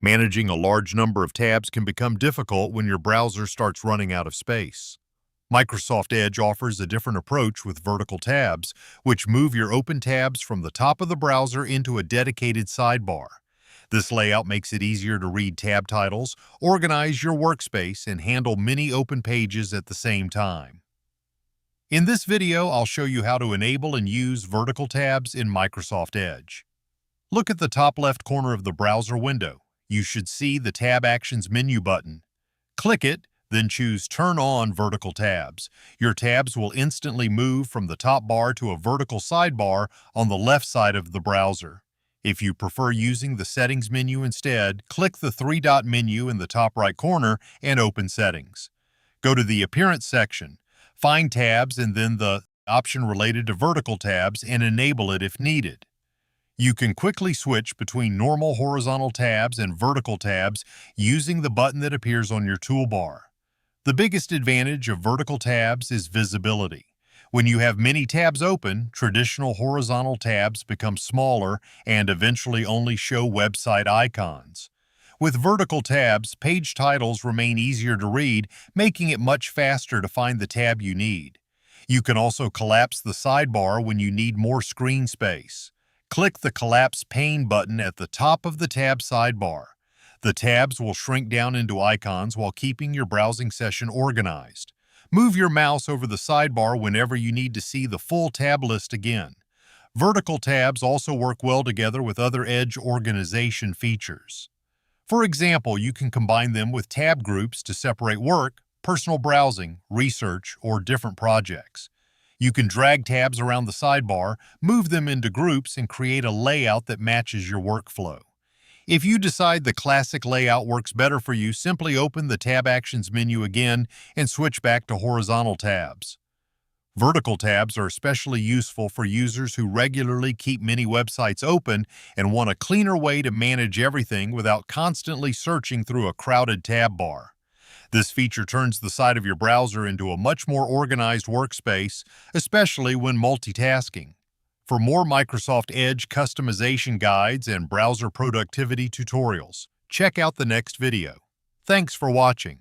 Managing a large number of tabs can become difficult when your browser starts running out of space. Microsoft Edge offers a different approach with vertical tabs, which move your open tabs from the top of the browser into a dedicated sidebar. This layout makes it easier to read tab titles, organize your workspace, and handle many open pages at the same time. In this video, I'll show you how to enable and use vertical tabs in Microsoft Edge. Look at the top left corner of the browser window. You should see the Tab Actions menu button. Click it, then choose Turn on Vertical Tabs. Your tabs will instantly move from the top bar to a vertical sidebar on the left side of the browser. If you prefer using the Settings menu instead, click the three-dot menu in the top right corner and open Settings. Go to the Appearance section, find Tabs and then the option related to vertical tabs and enable it if needed. You can quickly switch between normal horizontal tabs and vertical tabs using the button that appears on your toolbar. The biggest advantage of vertical tabs is visibility. When you have many tabs open, traditional horizontal tabs become smaller and eventually only show website icons. With vertical tabs, page titles remain easier to read, making it much faster to find the tab you need. You can also collapse the sidebar when you need more screen space. Click the Collapse Pane button at the top of the tab sidebar. The tabs will shrink down into icons while keeping your browsing session organized. Move your mouse over the sidebar whenever you need to see the full tab list again. Vertical tabs also work well together with other Edge organization features. For example, you can combine them with tab groups to separate work, personal browsing, research, or different projects. You can drag tabs around the sidebar, move them into groups, and create a layout that matches your workflow. If you decide the classic layout works better for you, simply open the Tab Actions menu again and switch back to horizontal tabs. Vertical tabs are especially useful for users who regularly keep many websites open and want a cleaner way to manage everything without constantly searching through a crowded tab bar. This feature turns the side of your browser into a much more organized workspace, especially when multitasking. For more Microsoft Edge customization guides and browser productivity tutorials, check out the next video. Thanks for watching.